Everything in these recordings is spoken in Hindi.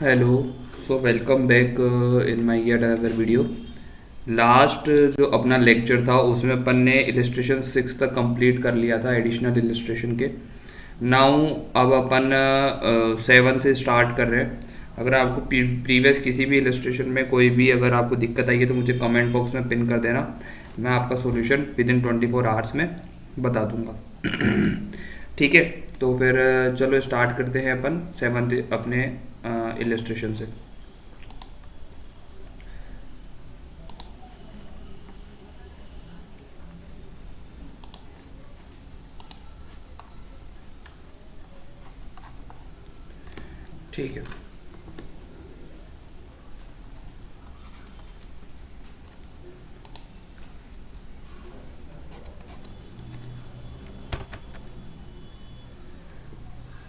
Hello. So welcome back in my yet another video. Last जो अपना लेक्चर था उसमें अपन ने इलिस्ट्रेशन 6 तक कंप्लीट कर लिया था एडिशनल इलिस्ट्रेशन के। नाउ अब अपन 7 से स्टार्ट कर रहे हैं। अगर आपको प्रीवियस किसी भी इलिस्ट्रेशन में कोई भी अगर आपको दिक्कत आई है तो मुझे कमेंट बॉक्स में पिन कर देना। मैं आपका सॉल्यूशन विद इन 24 आवर्स में बता दूंगा। ठीक है। तो फिर चलो स्टार्ट करते हैं अपन 7 अपने इलिस्ट्रेशन से। ठीक है।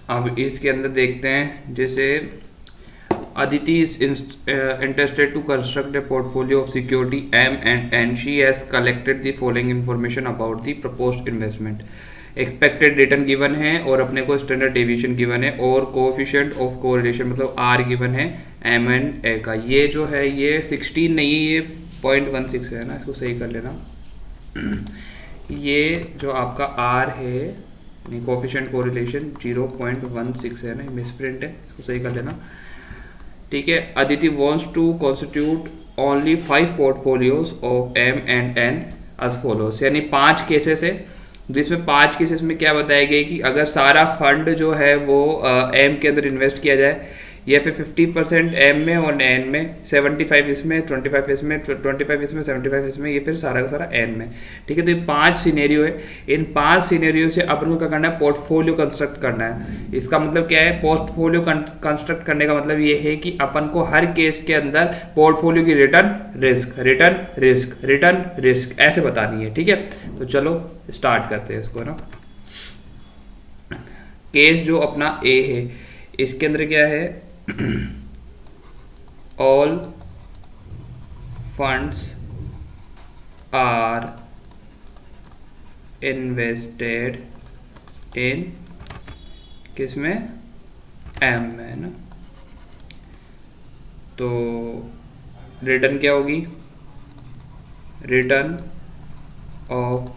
अब इसके अंदर देखते हैं जैसे Aditi is interested to construct a portfolio of security M and N. She has collected the following information about the proposed investment. Expected return given है और अपने को स्टैंडर्ड डेविएशन गिवन है और कोएफिशिएंट ऑफ कोरिलेशन मतलब आर गिवन है एम एंड ए का। ये जो है ये 16 नहीं है, ये 0.16 है ना, इसको सही कर लेना। ये जो आपका आर है कोएफिशिएंट कोरिलेशन 0.16 है ना, मिसप्रिंट है, इसको सही कर लेना। ठीक है। Aditi wants to constitute only 5 portfolios of M and N as follows, यानी 5 केसेस है जिसमें 5 केसेस में क्या बताया गया कि अगर सारा फंड जो है वो एम के अंदर इन्वेस्ट किया जाए या फिर 50% एम में और एन में, 75 इसमें, 25 इसमें, 25 इसमें, 75 इसमें, ये फिर सारा का सारा एन में। ठीक है। तो ये 5 सिनेरियो है। इन 5 सिनेरियो से अपन को क्या करना है, पोर्टफोलियो कंस्ट्रक्ट करना है। इसका मतलब क्या है, पोर्टफोलियो कंस्ट्रक्ट करने का मतलब ये है कि अपन को हर केस के अंदर पोर्टफोलियो की return risk, return risk, return risk ऐसे बतानी है। ठीक है। तो चलो स्टार्ट करते हैं इसको ना। केस जो अपना ए है इसके अंदर क्या है, all funds are invested in किसमें, एम में है ना। तो रिटर्न क्या होगी, रिटर्न ऑफ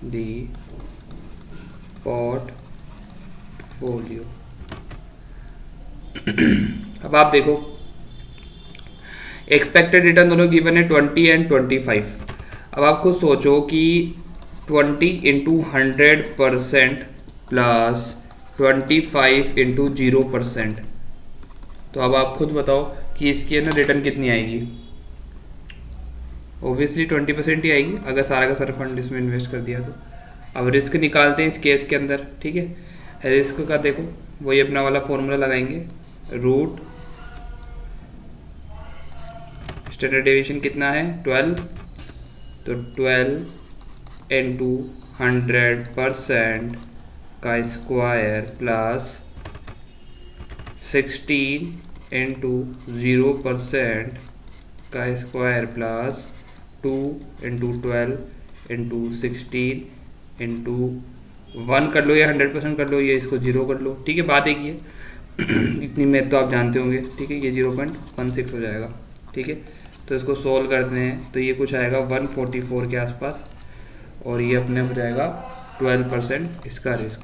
द पोर्टफोलियो। अब आप देखो एक्सपेक्टेड रिटर्न दोनों गिवन है 20 एंड 25। अब आप खुद सोचो कि 20 इंटू 100% प्लस 25 इंटू 0%। तो अब आप खुद बताओ कि इसकी है ना रिटर्न कितनी आएगी। ओब्वियसली 20% ही आएगी अगर सारा का सारा फंड इसमें इन्वेस्ट कर दिया तो। अब रिस्क निकालते हैं इस केस के अंदर। ठीक है। रिस्क का देखो वही अपना वाला फॉर्मूला लगाएंगे, रूट स्टैंडर्ड डेविएशन कितना है 12, तो 12 इंटू 100% का स्क्वायर प्लस 16 इंटू 0% का square plus 2 into 12 into 16 into 1 कर लो या 100% कर लो, ये इसको 0 कर लो। ठीक है। बात एक ही है। इतनी मैथ तो आप जानते होंगे। ठीक है। ये 0.16 हो जाएगा। ठीक है। तो इसको सोल्व करते हैं तो ये कुछ आएगा 144 के आसपास और ये अपने हो जाएगा 12% इसका रिस्क।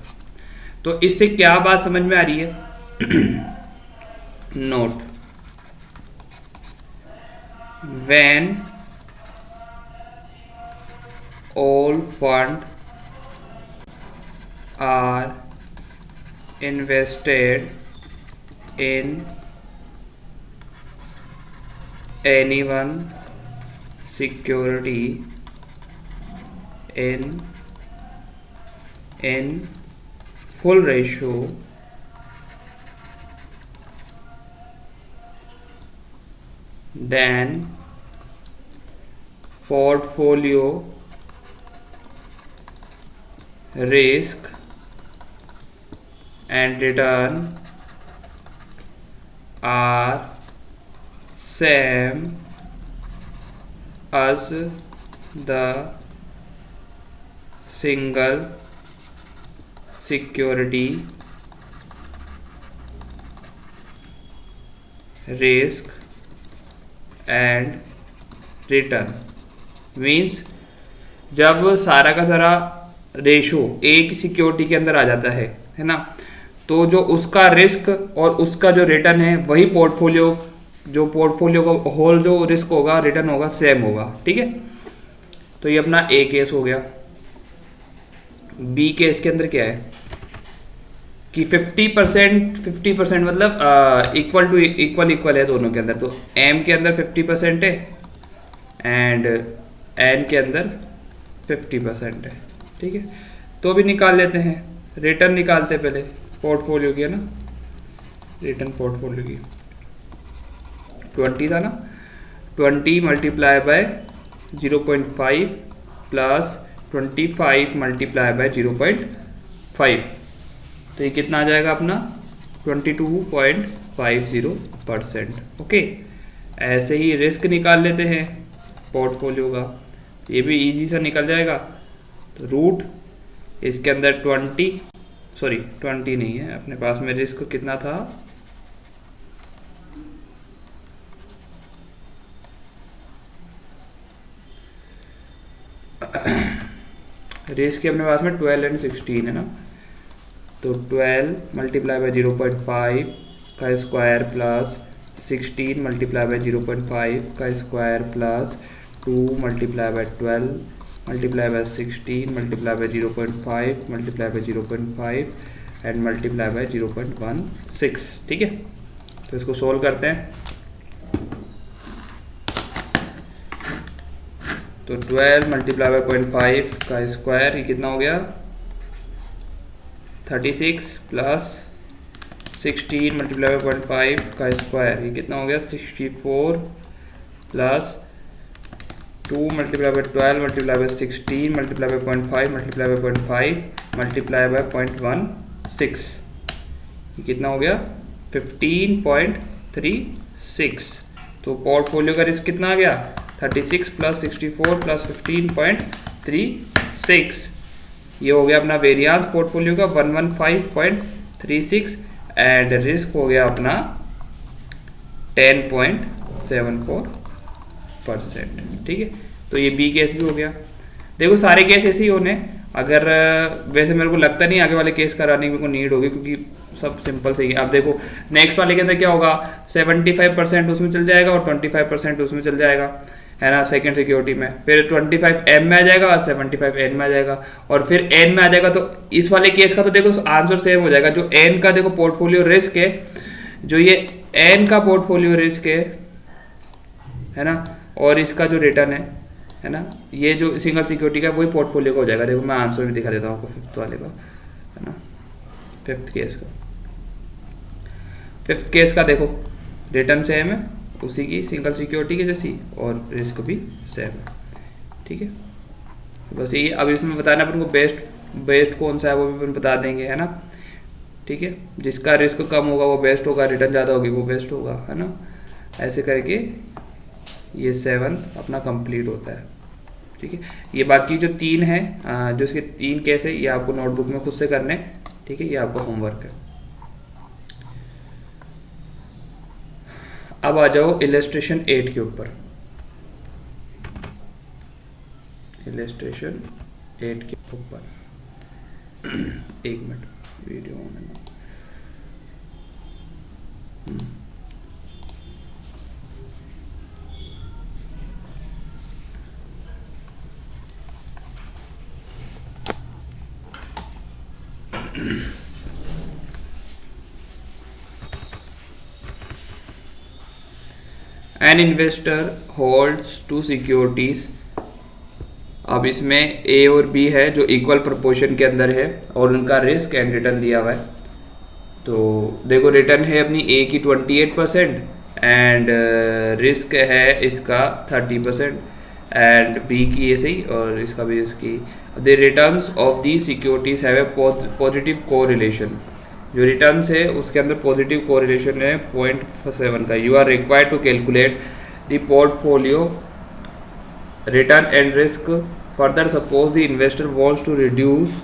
तो इससे क्या बात समझ में आ रही है, note when all fund are invested in any one security in full ratio, then portfolio risk and return are same as the single security risk and return means जब सारा का सारा रेशो एक सिक्योरिटी के अंदर आ जाता है ना, तो जो उसका रिस्क और उसका जो रिटर्न है वही पोर्टफोलियो का होल जो रिस्क होगा रिटर्न होगा सेम होगा। ठीक है, तो ये अपना ए केस हो गया। बी केस के अंदर क्या है कि 50% मतलब इक्वल टू इक्वल है दोनों के अंदर, तो एम के अंदर 50% है एंड एन के अंदर 50% है। ठीक है, तो भी निकाल लेते हैं, रिटर्न निकालते पहले पोर्टफोलियो की, है ना, रिटर्न पोर्टफोलियो की 20 था ना, 20 multiply by 0.5 plus 25 multiply by 0.5, तो ये कितना आ जाएगा अपना 22.50%। ओके, ऐसे ही रिस्क निकाल लेते हैं पोर्टफोलियो का, ये भी इजी सा निकल जाएगा। तो रूट इसके अंदर 20 नहीं है अपने पास में, रिस्क कितना था, रिस्क अपने पास में 12 एंड 16 है ना, तो 12 मल्टीप्लाई बाय 0.5 का स्क्वायर प्लस 16 मल्टीप्लाई बाय 0.5 का square plus 2 multiply by 12 multiply by 16 multiply by 0.5 multiply by 0.5 and multiply by 0.16। ठीक है, तो इसको सोल्व करते हैं। तो 12 मल्टीप्लाई बाय 0.5 का स्क्वायर ये कितना हो गया 36 प्लस 16 मल्टीप्लाई बाय 0.5 का स्क्वायर ये कितना हो गया 64 plus 2 multiply by 12 multiply by 16 multiply by 0.5 multiply by 0.5 multiply by 0.16 ये कितना हो गया 15.36। तो पोर्टफोलियो का रिस्क कितना आ गया 36 प्लस 64 प्लस 15.36, ये हो गया अपना वेरियांस पोर्टफोलियो का 115.36 एंड रिस्क हो गया अपना 10.74%। ठीक है, तो ये बी केस भी हो गया। देखो सारे केस ऐसे ही होने, अगर वैसे मेरे को लगता नहीं आगे वाले केस कराने की मेरे को नीड होगी क्योंकि सब सिंपल सही है। अब देखो नेक्स्ट वाले के अंदर क्या होगा 75% उसमें चल जाएगा और 25% उसमें चल जाएगा, है ना, सेकंड सिक्योरिटी में, फिर 25 एम में आ जाएगा और 75 एन में आ जाएगा और फिर एन में आ जाएगा। तो इस वाले केस का तो देखो आंसर सेम हो जाएगा। जो एन का देखो पोर्टफोलियो रिस्क है, जो ये एन का पोर्टफोलियो रिस्क है ना, और इसका जो रिटर्न है ना, ये जो सिंगल सिक्योरिटी का वही पोर्टफोलियो का हो जाएगा। देखो मैं आंसर भी दिखा देता हूँ आपको फिफ्थ वाले का, है ना, फिफ्थ केस का देखो रिटर्न सेम है उसी की सिंगल सिक्योरिटी की जैसी और रिस्क भी सेम है। ठीक है, बस ये अब इसमें बताना अपन को बेस्ट कौन सा है वो भी अपन बता देंगे, है ना। ठीक है, जिसका रिस्क कम होगा वो बेस्ट होगा, रिटर्न ज़्यादा होगी वो बेस्ट होगा, है ना। ऐसे करके ये 7 अपना कंप्लीट होता है। ठीक है, ये बाकी जो 3 है जो इसके 3 केस है ये आपको नोटबुक में खुद से करने। ठीक है, ये आपका होमवर्क है। अब आ जाओ इलस्ट्रेशन 8 के ऊपर। इलस्ट्रेशन 8 के ऊपर एक मिनट वीडियो होने में। An investor holds 2 securities. अब इसमें ए और बी है जो इक्वल प्रोपोर्शन के अंदर है और उनका रिस्क एंड रिटर्न दिया हुआ है। तो देखो रिटर्न है अपनी ए की 28% एंड रिस्क है इसका 30% एंड बी की ऐसे ही और इसका भी इसकी। The returns of the securities have a positive correlation. जो रिटर्न्स है उसके अंदर पॉजिटिव कोरिलेशन है 0.7 का। You are required to calculate the portfolio return and risk. Further suppose the investor wants to reduce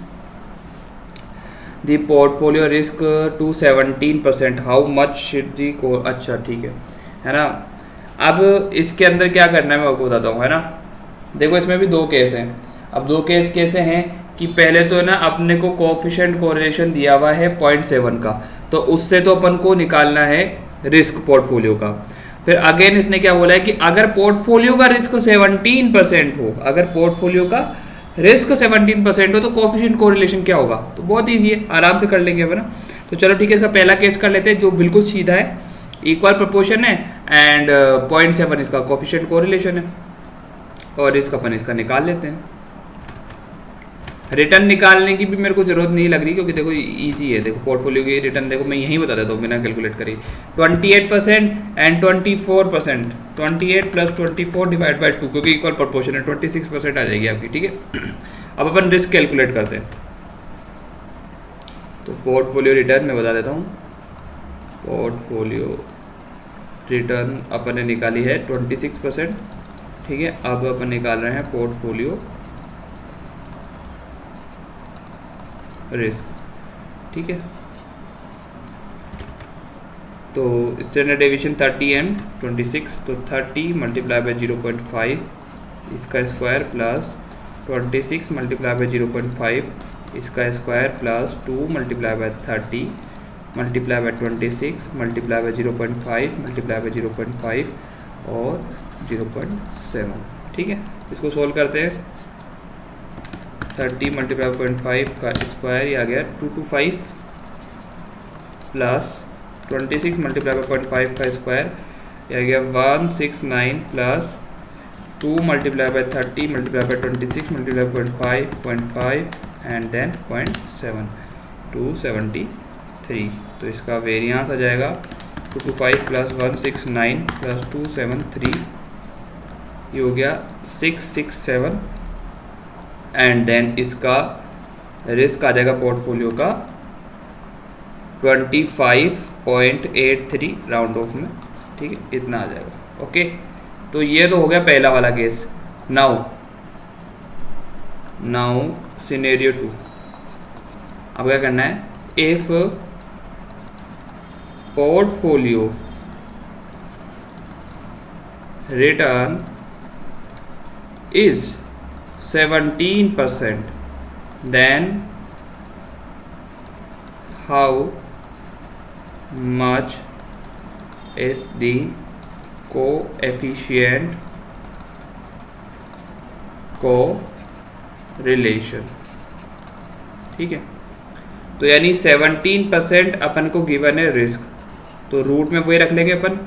the portfolio risk to 17%, how much should the को। अच्छा ठीक है, है ना। अब इसके अंदर क्या करना है मैं आपको बताता हूँ, है ना। देखो इसमें भी दो केस हैं। अब दो केस कैसे हैं कि पहले तो है ना अपने को कोएफिशिएंट कोरिलेशन दिया हुआ है 0.7 का, तो उससे तो अपन को निकालना है रिस्क पोर्टफोलियो का। फिर अगेन इसने क्या बोला है कि अगर पोर्टफोलियो का रिस्क 17% हो, अगर पोर्टफोलियो का रिस्क 17% हो तो कोएफिशिएंट कोरिलेशन क्या होगा। तो बहुत ईजी है, आराम से कर लेंगे अपन ना। तो चलो ठीक है, इसका पहला केस कर लेते हैं जो बिल्कुल सीधा है, इक्वल प्रोपोर्शन है एंड 0.7 इसका कोएफिशिएंट कोरिलेशन है, और इसका अपन इसका निकाल लेते हैं। रिटर्न निकालने की भी मेरे को जरूरत नहीं लग रही क्योंकि देखो इजी है। देखो पोर्टफोलियो की रिटर्न देखो मैं यहीं बता देता हूँ बिना कैलकुलेट करी, 28% एंड 24%, 28 + 24 डिवाइड बाई 2 क्योंकि इक्वल प्रोपोर्शन है, 26% आ जाएगी आपकी। ठीक है, अब अपन रिस्क कैलकुलेट करते हैं। तो पोर्टफोलियो रिटर्न मैं बता देता हूँ, पोर्टफोलियो रिटर्न अपन ने निकाली है 26%। ठीक है, अब अपन निकाल रहे हैं पोर्टफोलियो रिस्क। ठीक है, तो स्टैंडर्ड डेविएशन 30 एंड 26, तो 30 मल्टीप्लाई बाई 0.5 इसका स्क्वायर प्लस 26 मल्टीप्लाई बाई 0.5 इसका square plus 2 multiply by 30 multiply by 26 multiply by 0.5 multiply by 0.5 और 0.7। ठीक है, इसको सोल्व करते हैं। 30 मल्टीप्लाई 0.5 का स्क्वायर ये आ गया 225 प्लस 26 मल्टीप्लाई 0.5 का स्क्वायर ये आ गया 169 plus 2 multiply by 30 multiply by 26 multiply 0.5 and then 0.7, 273। तो इसका वेरिएंस आ जाएगा 225 प्लस 169 प्लस 273, ये हो गया 667 एंड देन इसका रिस्क आ जाएगा पोर्टफोलियो का 25.83 राउंड ऑफ में। ठीक है, इतना आ जाएगा। ओके, तो ये तो हो गया पहला वाला केस। नाउ सिनेरियो 2, अब क्या करना है, if portfolio return is 17%, then how much is the coefficient correlation। ठीक है, तो यानी 17% अपन को गिवन है रिस्क, तो रूट में वही रख लेंगे अपन,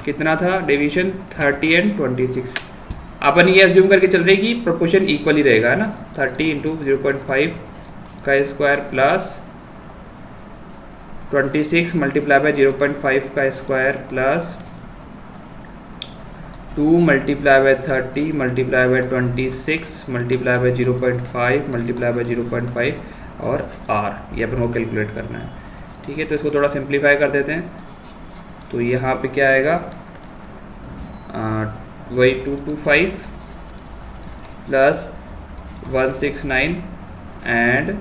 कितना था डेविएशन 30 एंड 26। अपन ये अज्यूम करके चल रहे कि प्रोपोर्शन इक्वल ही रहेगा, है ना। 30 इंटू 0.5 का स्क्वायर प्लस 26 मल्टीप्लाई बाई 0.5 का square plus 2 multiply by 30 multiply by 26 multiply by 0.5 multiply by 0.5 और r, ये अपन को कैलकुलेट करना है। ठीक है, तो इसको थोड़ा सिंप्लीफाई कर देते हैं। तो यहाँ पे क्या आएगा, वही 225 plus 169 and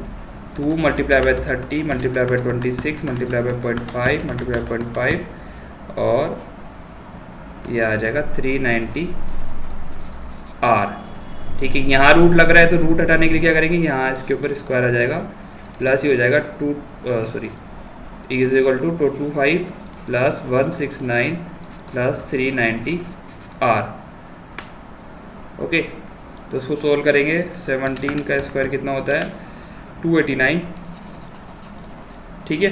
2 multiply by 30 multiply by 26 multiply by 0.5 multiply 0.5 और ये आ जाएगा 390 r। ठीक है, यहाँ रूट लग रहा है तो रूट हटाने के लिए क्या करेंगे, यहाँ इसके ऊपर स्क्वायर आ जाएगा प्लस ये हो जाएगा is equal to 225 plus 169 plus 390 r। Okay, तो इसको सोल्व करेंगे। 17 का स्क्वायर कितना होता है, 289। ठीक है,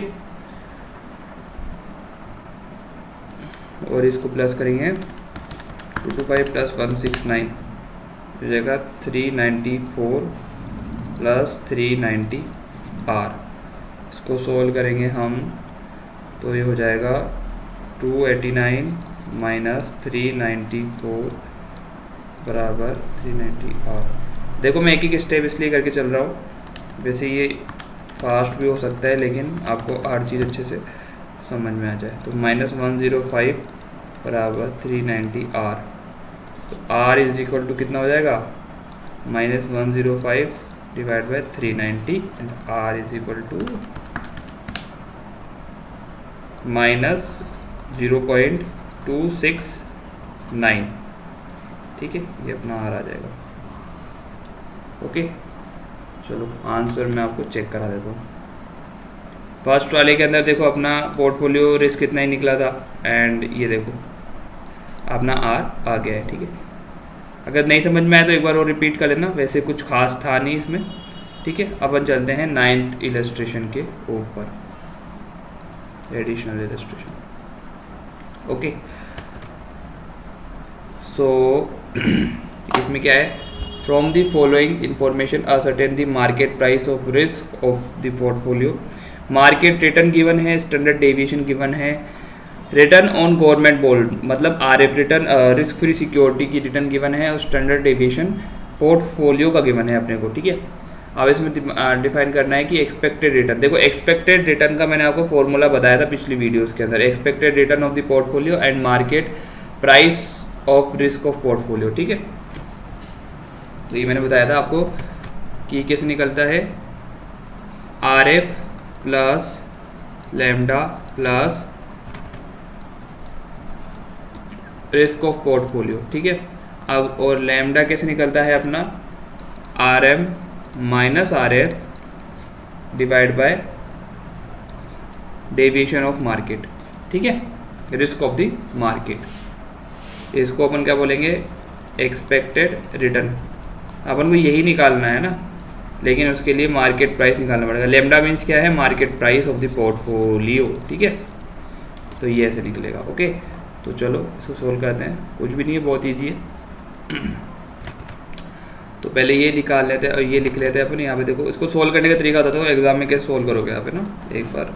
और इसको प्लस करेंगे 225 प्लस 169 हो जाएगा 394 प्लस 390 r। इसको सोल्व करेंगे हम तो ये हो जाएगा 289 माइनस 394 बराबर 390 r। देखो मैं एक एक स्टेप इसलिए करके चल रहा हूँ, वैसे ये फास्ट भी हो सकता है लेकिन आपको हर चीज़ अच्छे से समझ में आ जाए। तो -105 बराबर 390 r, तो r इज इक्वल टू कितना हो जाएगा, -105 divide by 390 and r is equal to -0.2 269, ठीक है, ये अपना आर आ जाएगा। ओके, चलो आंसर मैं आपको चेक करा देता हूँ। फर्स्ट वाले के अंदर देखो अपना पोर्टफोलियो रिस्क कितना ही निकला था, एंड ये देखो अपना आर आ गया है, ठीक है। अगर नहीं समझ में आया तो एक बार और रिपीट कर लेना, वैसे कुछ खास था नहीं इसमें, ठीक है। अपन चलते हैं 9th इलस्ट्रेशन के ऊपर, एडिशनल इलस्ट्रेशन। ओके, सो इसमें क्या है, from the following information ascertain the market price of risk of the portfolio. Market return given है, स्टैंडर्ड डेविएशन गिवन है, रिटर्न ऑन गवर्नमेंट बॉन्ड मतलब RF return, risk free security की रिटर्न गिवन है, और स्टैंडर्ड डेविएशन पोर्टफोलियो का गिवन है अपने को, ठीक है। अब इसमें डिफाइन करना है कि एक्सपेक्टेड रिटर्न। देखो एक्सपेक्टेड रिटर्न का मैंने आपको फॉर्मूला बताया था पिछली वीडियोस के अंदर, expected return of the portfolio and market price of risk of portfolio, ठीक है। तो ये मैंने बताया था आपको कि कैसे निकलता है, R F plus lambda plus risk of portfolio, ठीक है। अब और लैम्डा कैसे निकलता है अपना, R M minus R F divide by deviation of market, ठीक है, रिस्क ऑफ द मार्केट। इसको अपन क्या बोलेंगे, एक्सपेक्टेड रिटर्न। अपन को यही निकालना है ना, लेकिन उसके लिए मार्केट प्राइस निकालना पड़ेगा। लैम्डा मीन्स क्या है, market price of the portfolio, ठीक है। तो ये ऐसे निकलेगा। ओके, तो चलो इसको सोल्व करते हैं, कुछ भी नहीं है, बहुत ईजी है। तो पहले ये निकाल लेते हैं और ये लिख लेते हैं अपन यहाँ पे। देखो इसको सोल्व करने का तरीका बताता हूँ, एग्जाम में कैसे सोल्व करोगे यहाँ पे ना, एक बार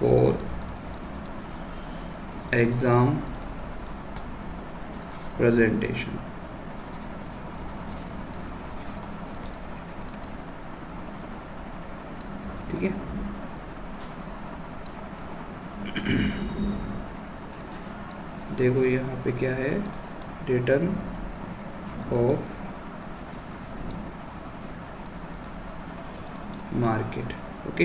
फॉर एग्जाम प्रेजेंटेशन, ठीक है। देखो यहाँ पे क्या है, रिटर्न ऑफ मार्केट, ओके।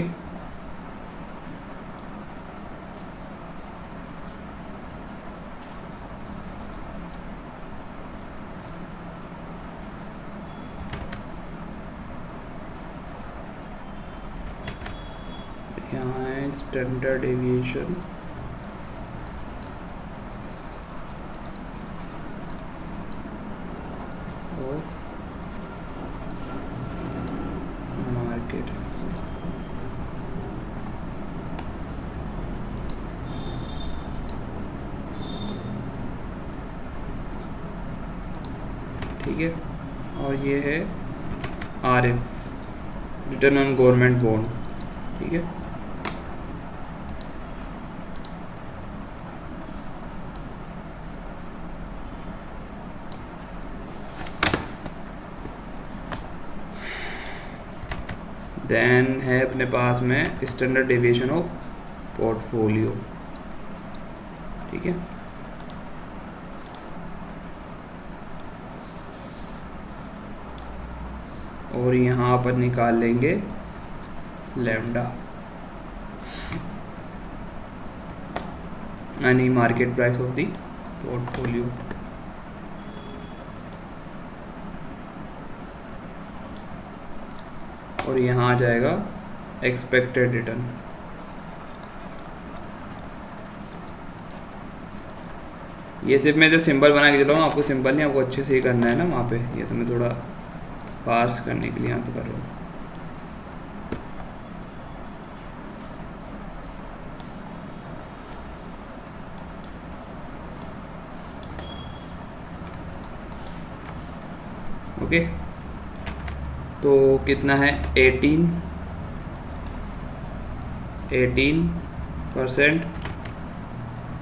यहाँ है स्टैंडर्ड डेविएशन ऑफ मार्केट, ठीक है। और ये है R F, return on government bond, ठीक है। देन है अपने पास में स्टैंडर्ड डेविएशन ऑफ पोर्टफोलियो, ठीक है। और यहाँ पर निकाल लेंगे लैम्डा यानी market price of the portfolio. और यहाँ आ जाएगा एक्सपेक्टेड रिटर्न। ये सिर्फ मैं जो सिंबल बना के चला हूँ, आपको सिंबल नहीं, आपको अच्छे से ही करना है ना वहाँ पे। ये तो मैं थोड़ा फास्ट करने के लिए यहाँ पे कर रहा हूँ। ओके, तो कितना है 18%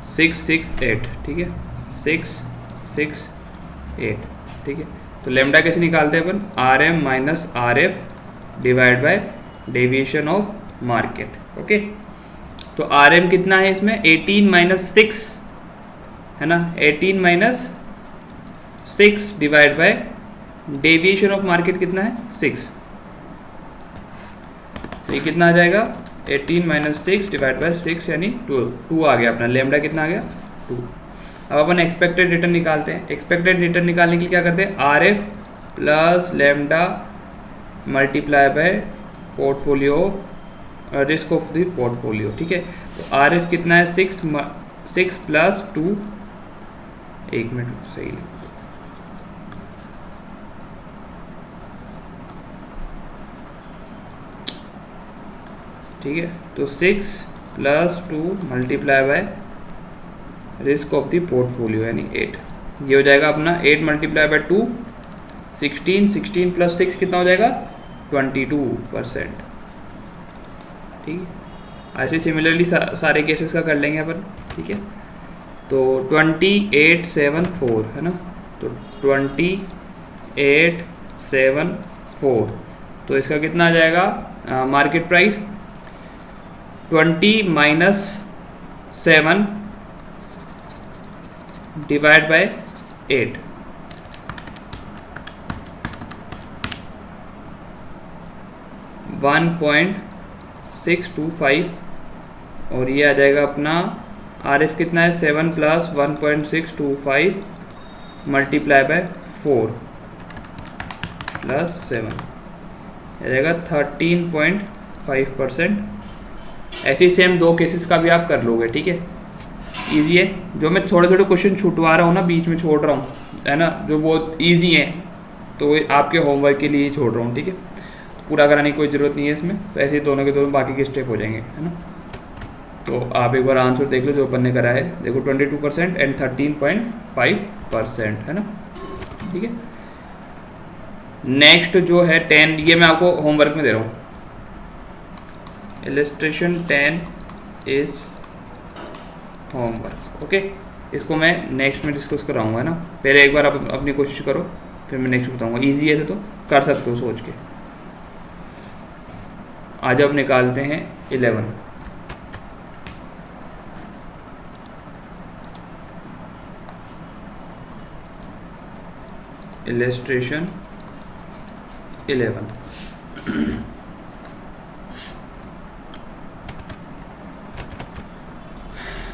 668, ठीक है, 668, ठीक है। तो लैम्डा कैसे निकालते हैं अपन, R M minus R F divide by deviation of market, okay. तो आर एम कितना है इसमें 18 माइनस 6 है ना, 18 minus 6 divide by deviation of market कितना है 6, तो ये कितना आ जाएगा 18 माइनस 6 डिवाइड बाय 6 यानी 2 आ गया अपना, लेमडा कितना आ गया 2। अब अपन एक्सपेक्टेड रिटर्न निकालते हैं। एक्सपेक्टेड रिटर्न निकालने के लिए क्या करते हैं, are F plus lambda multiply by portfolio of risk of the portfolio. ठीक है, तो आर एफ कितना है 6 प्लस 2, 1 मिनट सही है, ठीक है, तो 6 plus 2 multiply by risk of the portfolio यानी 8, ये हो जाएगा अपना 8 मल्टीप्लाई बाय 2 16, 16 प्लस 6 कितना हो जाएगा 22%। ठीक है, ऐसे सिमिलरली सारे केसेस का कर लेंगे अपन। ठीक है, तो 2874 है ना, तो 2874, तो इसका कितना आ जाएगा market price 20 minus 7 divide by 8, $1.625, और ये आ जाएगा अपना आर एफ कितना है 7 प्लस 1.625 मल्टीप्लाई बाय 4 प्लस 7, आ जाएगा 13.5%। ऐसे सेम 2 केसेस का भी आप कर लोगे। ठीक है, ईजी है। जो मैं थोड़े थोड़े क्वेश्चन छुटवा रहा हूँ ना, बीच में छोड़ रहा हूँ है ना, जो बहुत ईजी है, तो आपके होमवर्क के लिए ही छोड़ रहा हूँ। ठीक है, पूरा कराने की कोई ज़रूरत नहीं है इसमें, तो ऐसे ही दोनों के दोनों बाकी के स्टेप हो जाएंगे, है ना। तो आप एक बार आंसर देख लो जो अपन ने करा है, देखो 22% एंड 13.5% है ना। ठीक है, नेक्स्ट जो है 10, ये मैं आपको होमवर्क में दे रहा हूँ। Illustration 10 is homework. ओके, इसको मैं नेक्स्ट में डिस्कस कराऊंगा, है ना। पहले एक बार आप अपनी कोशिश करो, फिर मैं नेक्स्ट बताऊंगा। इजी है तो कर सकते हो सोच के। आज अब निकालते हैं 11। इलस्ट्रेशन 11।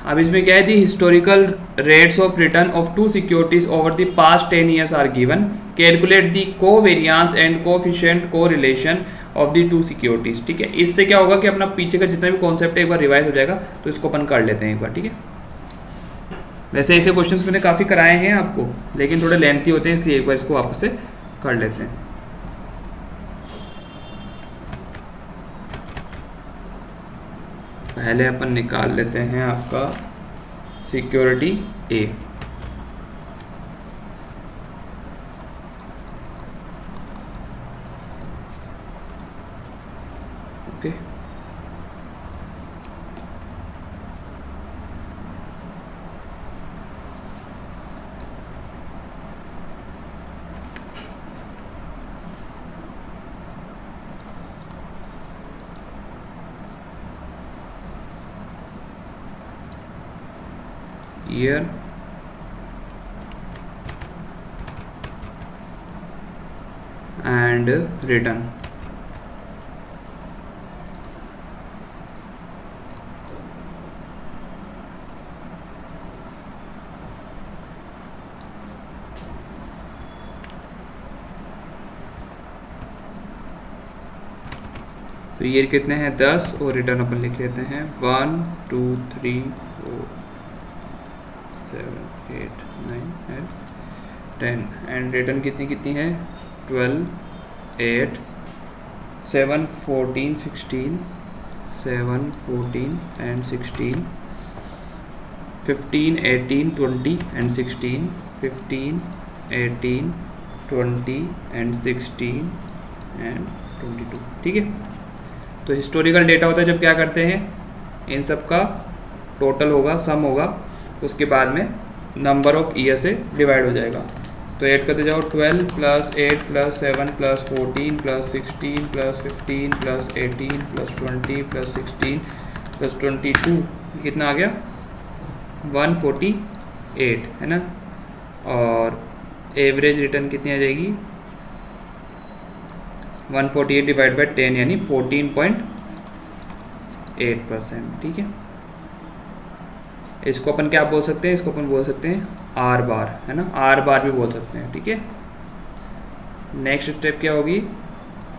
अब इसमें क्या है, the historical rates of return of 2 securities over the past 10 years are given, calculate the covariance and coefficient correlation of the 2 securities. ठीक है, इससे क्या होगा कि अपना पीछे का जितना भी कॉन्सेप्ट है एक बार रिवाइज हो जाएगा, तो इसको अपन कर लेते हैं एक बार। ठीक है, वैसे ऐसे क्वेश्चंस मैंने काफ़ी कराए हैं आपको, लेकिन थोड़े लेंथी होते हैं, इसलिए एक बार इसको वापस से कर लेते हैं। पहले अपन निकाल लेते हैं आपका security A. Okay, year and return। तो ईयर कितने हैं 10, और रिटर्न अपन लिख लेते हैं 1 2 3 4 7 8 9 एंड 10, एंड रिटर्न कितनी है 12 8 7 14 16 7 14 एंड 16 15 18 20 एंड 16 15 18 20 एंड 16 एंड 22। ठीक है, तो हिस्टोरिकल डेटा होता है जब क्या करते हैं, इन सब का टोटल होगा, सम होगा, उसके बाद में नंबर ऑफ ईयर से डिवाइड हो जाएगा। तो ऐड करते जाओ 12 plus 8 plus 7 plus 14 plus 16 plus 15 plus 18 plus 20 plus 16 plus 22, कितना आ गया 148 है ना। और एवरेज रिटर्न कितनी आ जाएगी 148 डिवाइड बाई 10 यानी 14.5 0.8%। ठीक है, इसको अपन क्या बोल सकते हैं, इसको अपन बोल सकते हैं आर बार, है ना, आर बार भी बोल सकते हैं। ठीक है, नेक्स्ट स्टेप क्या होगी,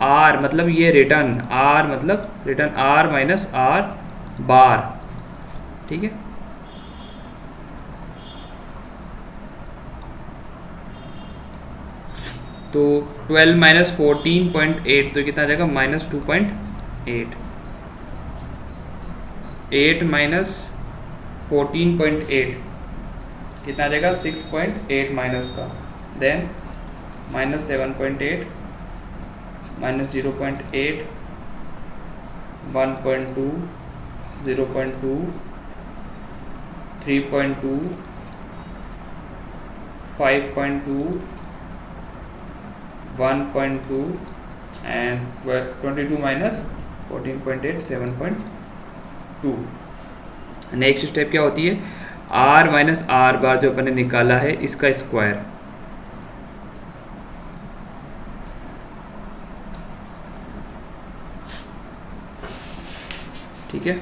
आर मतलब ये रिटर्न, आर मतलब return R minus R bar. ठीक है, तो 12 माइनस 14.8 तो कितना आ जाएगा, माइनस 2.8। 8 माइनस 14.8 कितना आ जाएगा, 6.8 माइनस का, then minus 7.8 minus 0.8 1.2 0.2 3.2 5.2 1.2 and 22 minus 14.8 7.2। Next step क्या होती है, आर माइनस आर बार जो अपन ने निकाला है इसका स्क्वायर। ठीक है,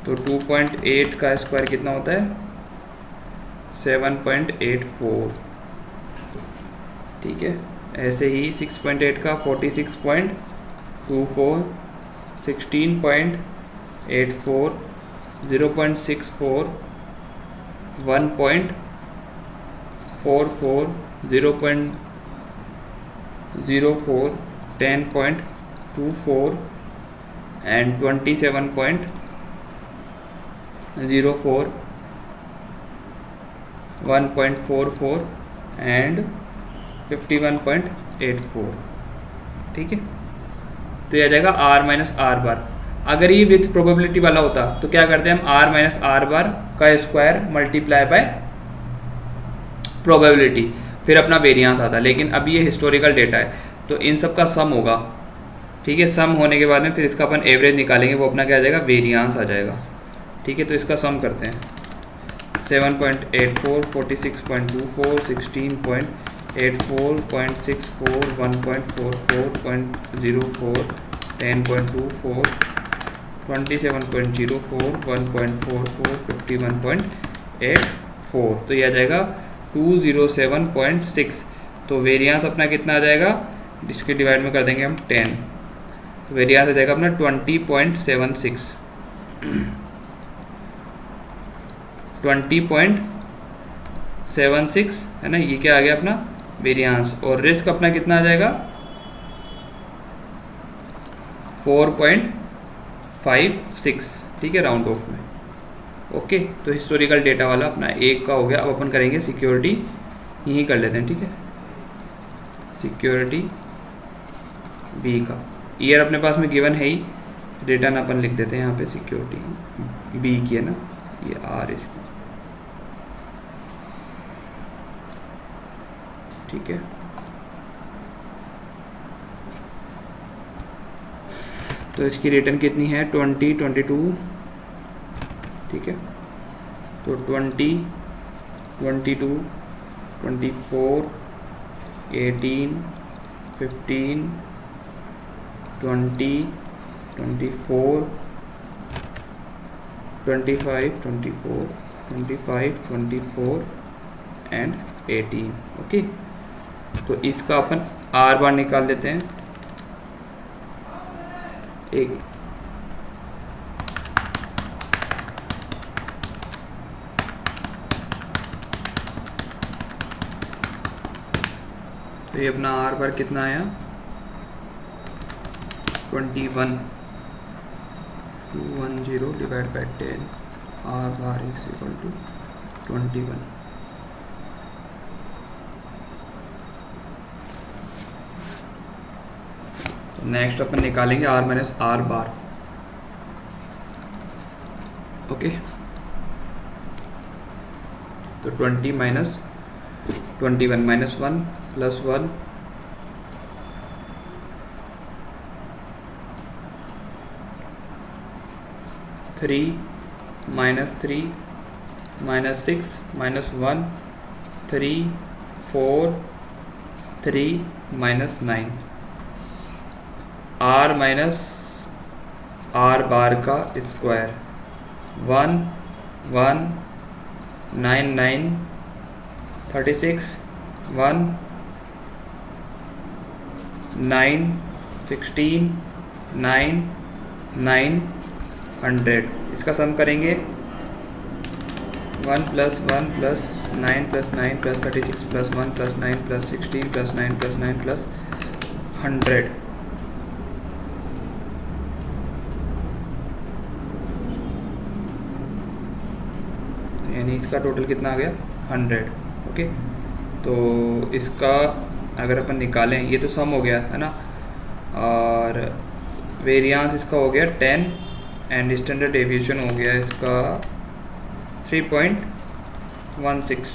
तो 2.8 का स्क्वायर कितना होता है, 7.84। ठीक है, ऐसे ही 6.8 का 46.24 16.84 0.64 1.44 0.04 10.24 and 27.04 1.44 एंड 51.84। ठीक है, तो यह आ जाएगा आर माइनस आर बार। अगर ये विथ प्रोबेबिलिटी वाला होता तो क्या करते हैं हम, आर माइनस आर बार का स्क्वायर मल्टीप्लाई बाय प्रोबेबिलिटी, फिर अपना वेरिएंस आता। लेकिन अब ये हिस्टोरिकल डेटा है तो इन सब का सम होगा। ठीक है, सम होने के बाद में फिर इसका अपन एवरेज निकालेंगे, वो अपना क्या आ जाएगा, वेरिएंस आ जाएगा। ठीक है, तो इसका सम करते हैं, 7.84 46.24 16.84 0.64 1.44 0.04 10.24 27.04 1.44 51.84। तो यह आ जाएगा 207.6। तो वेरिएंस अपना कितना आ जाएगा, इसके डिवाइड में कर देंगे हम 10, तो वेरिएंस आ जाएगा अपना 20.76 20.76 है ना, ये क्या आ गया अपना वेरिएंस। और रिस्क अपना कितना आ जाएगा, 4.56। ठीक है, राउंड ऑफ में। ओके, तो हिस्टोरिकल डेटा वाला अपना एक का हो गया। अब अपन करेंगे सिक्योरिटी, यही कर लेते हैं। ठीक है, सिक्योरिटी बी का ईयर अपने पास में गिवन है ही, रिटर्न अपन लिख देते हैं यहाँ पे, सिक्योरिटी बी की है ना, ये आर इसकी। ठीक है, तो इसकी रिटर्न कितनी है, 20 22। ठीक है, तो 20 22 24 18 15 20 24 25 24 25 24 एंड 18। ओके, तो इसका अपन आर बार निकाल लेते हैं। एक तो ये अपना आर बार कितना आया, 21 210 divide by 10 R bar is equal to 21। Next अपन निकालेंगे R minus R bar. Okay, तो 20 minus 21 minus 1 plus 1 3 minus 3 minus 6 minus 1 3 4 3 minus 9। R minus R bar का स्क्वायर 1,1,9,9,36 1,9,16 9,9,100 इसका सम करेंगे 1 + 1 + 9 + 9 + 36 + 1 + 9 + 16 + 9 + 9 + 100 यानी इसका टोटल कितना आ गया 100। ओके, तो इसका अगर अपन निकालें, ये तो सम हो गया है ना, और वेरिएंस इसका हो गया 10 एंड स्टैंडर्ड डेविएशन हो गया इसका 3.16।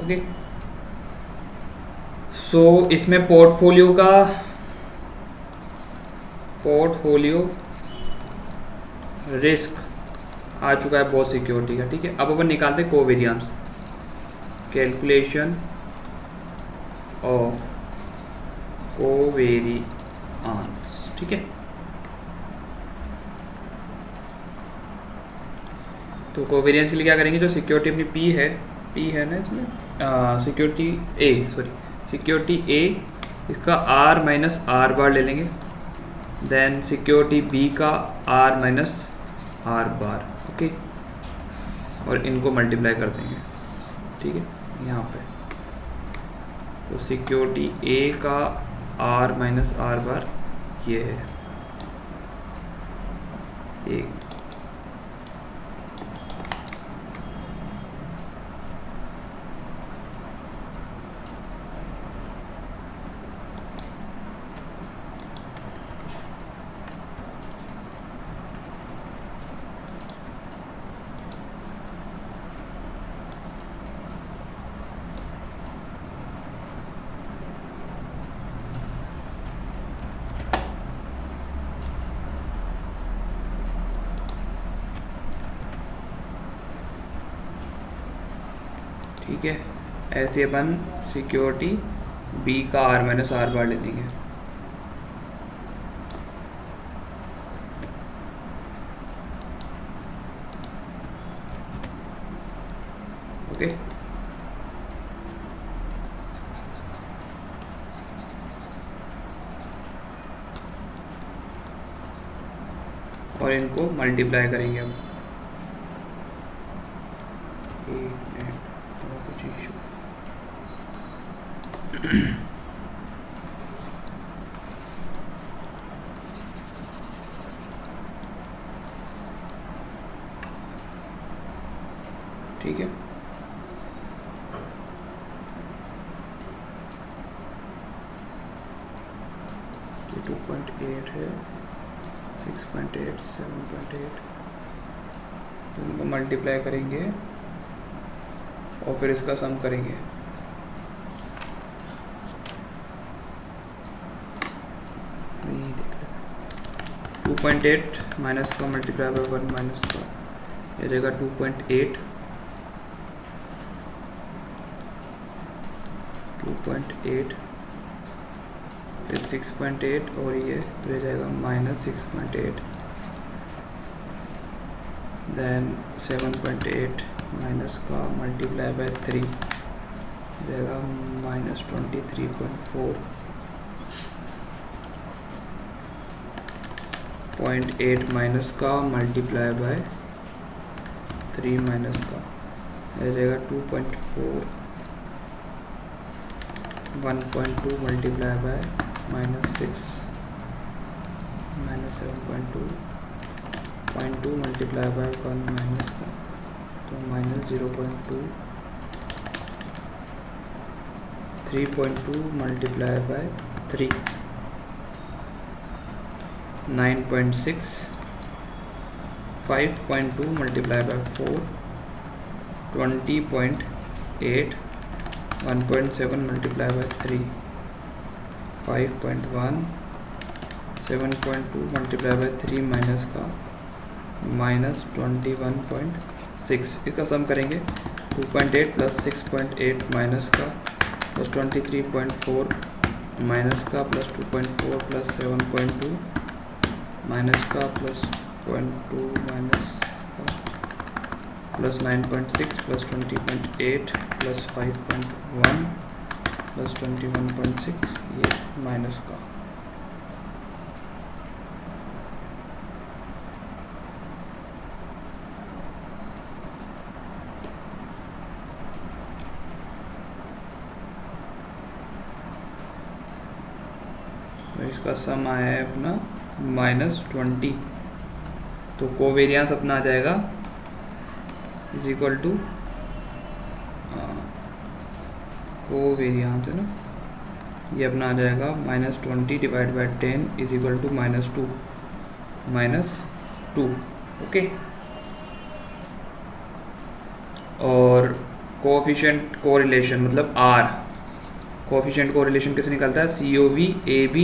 ओके, सो इसमें पोर्टफोलियो रिस्क आ चुका है बहुत सिक्योरिटी का। ठीक है, अब अपन निकालते हैं कोवेरिएंस, कैलकुलेशन ऑफ कोवेरिएंस। ठीक है, तो कोवेरिएंस के लिए क्या करेंगे, जो सिक्योरिटी अपनी पी है ना इसमें, सिक्योरिटी ए इसका आर माइनस आर बार ले लेंगे, देन सिक्योरिटी बी का R minus R bar. Okay, और इनको मल्टीप्लाई कर देंगे। ठीक है, यहाँ पे तो सिक्योरिटी ए का आर माइनस आर बार ये है एक, ठीक है, ऐसे अपन सिक्योरिटी बी का आर माइनस आर बार ले लेंगे। ओके, और इनको मल्टीप्लाई करेंगे अब। कुछ इशू ठीक है, तो 2.8 है, 6.8, 7.8, तो इनको मल्टीप्लाई करेंगे और फिर इसका सम करेंगे। नहीं देख लेते, 2.8 माइनस का मल्टीप्लाई बाय 1 माइनस का ये रहेगा 2.8 फिर 6.8 और ये तो ये जाएगा -6.8, देन 7.8 माइनस का मल्टीप्लाई बाय 3 जाएगा -23.4, 0.8 माइनस का मल्टीप्लाई बाय 3 माइनस का ये जाएगा 2.4, 1.2 multiply by -6 -7.2, 0.2 multiply by 1 minus का तो -0.2, 3.2 multiply by 3 9.6, 5.2 multiply by 4 20.8, 1.7 multiply by 3 5.1, 7.2 multiply by 3 minus का -21.6, इसका सम करेंगे 2.8 प्लस 6.8 माइनस का प्लस 23.4 माइनस का प्लस 2.4 प्लस 7.2 माइनस का plus 0.2 minus plus 9.6 plus 20.8 plus 5.1 plus 21.6, ये माइनस का। तो इसका सम आया है अपना -20। तो कोवेरियंस अपना आ जाएगा इज इक्वल टू कोवेरियंस है ना, ये अपना आ जाएगा -20 divide by 10 is equal to -2 okay. और कोएफिशिएंट कोरिलेशन मतलब R, कोएफिशिएंट कोरिलेशन कैसे निकलता है, COV AB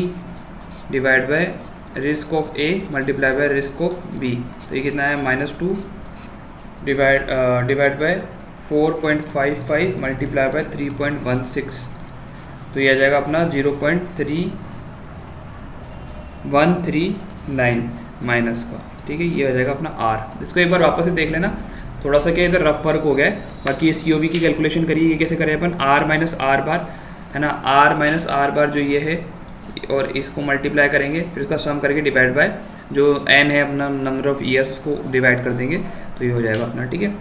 divide by risk of A multiply by risk of B। तो ये कितना है -2 डिवाइड बाय 4.55 मल्टीप्लाई बाय 3.16, तो ये आ जाएगा अपना 0.3139 माइनस का। ठीक है, ये आ जाएगा अपना R। इसको एक बार वापस से देख लेना, थोड़ा सा क्या इधर रफ वर्क हो गया है। बाकी ये COV की कैलकुलेशन करिए, ये कैसे करें अपन, R माइनस आर बार है ना, R माइनस आर बार जो ये है, और इसको मल्टीप्लाई करेंगे, फिर इसका सम करके डिवाइड बाय जो n है अपना नंबर ऑफ ईयर्स को डिवाइड कर देंगे, तो ये हो जाएगा अपना। ठीक है,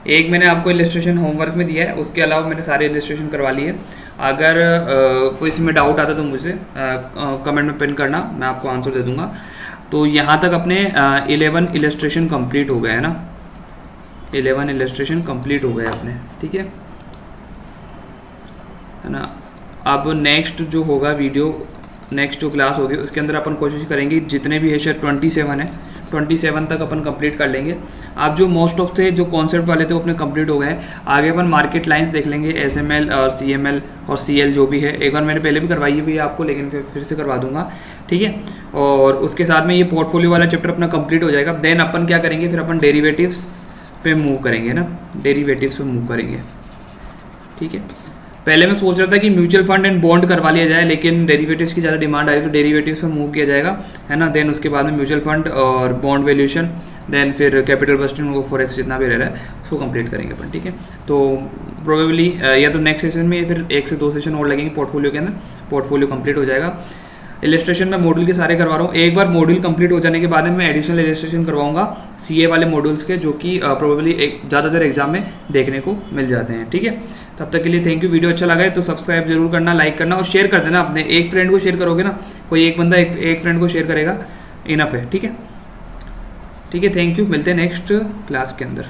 एक मैंने आपको इलस्ट्रेशन होमवर्क में दिया है, उसके अलावा मैंने सारे इलस्ट्रेशन करवा लिए। अगर कोई इसमें डाउट आता तो मुझे कमेंट में पिन करना, मैं आपको आंसर दे दूंगा। तो यहाँ तक अपने 11 इलस्ट्रेशन कंप्लीट हो गए है ना, 11 इलस्ट्रेशन कंप्लीट हो गए अपने। ठीक है ना। अब नेक्स्ट जो होगा वीडियो, नेक्स्ट जो क्लास होगी उसके अंदर अपन कोशिश करेंगे जितने भी है, शायद 27 है, 27 तक अपन कंप्लीट कर लेंगे। आप जो मोस्ट ऑफ थे जो कॉन्सेप्ट वाले थे वो अपने कंप्लीट हो गए हैं। आगे अपन मार्केट लाइंस देख लेंगे, SML और CML और CL जो भी है, एक बार मैंने पहले भी करवाई हुई है आपको, लेकिन फिर से करवा दूंगा। ठीक है, और उसके साथ में ये पोर्टफोलियो वाला चैप्टर अपना कंप्लीट हो जाएगा। देन अपन क्या करेंगे, फिर अपन डेरिवेटिव्स पे मूव करेंगे ना, डेरिवेटिव्स पे मूव करेंगे। ठीक है, पहले मैं सोच रहा था कि म्यूचुअल फंड एंड बॉन्ड करवा लिया जाए, लेकिन डेरिवेटिव्स की ज़्यादा डिमांड आई तो डेरिवेटिव्स पे मूव किया जाएगा है ना। देन उसके बाद में म्यूचुअल फंड और बॉन्ड वैल्यूएशन, देन फिर कैपिटल बस्टिंग, फॉरेक्स जितना भी रह रहा है उसको कंप्लीट करेंगे अपन। ठीक है, तो प्रोबेबली या तो नेक्स्ट सेशन में या फिर 1 से 2 सेशन और लगेंगे पोर्टफोलियो के अंदर, पोर्टफोलियो कंप्लीट हो जाएगा। इलस्ट्रेशन में मॉड्यूल के सारे करवा रहा हूँ। एक बार मॉड्यूल कंप्लीट हो जाने के बाद में मैं एडिशनल इलस्ट्रेशन करवाऊंगा CA वाले मॉड्यूल्स के, जो कि प्रोबेबली ज़्यादातर एग्जाम में देखने को मिल जाते हैं। ठीक है, तब तक के लिए थैंक यू। वीडियो अच्छा लगा है तो सब्सक्राइब जरूर करना, लाइक करना और शेयर कर देना अपने एक फ्रेंड को। शेयर करोगे ना, कोई एक बंदा एक फ्रेंड को शेयर करेगा, इनफ है। ठीक है, थैंक यू, मिलते हैं नेक्स्ट क्लास के अंदर।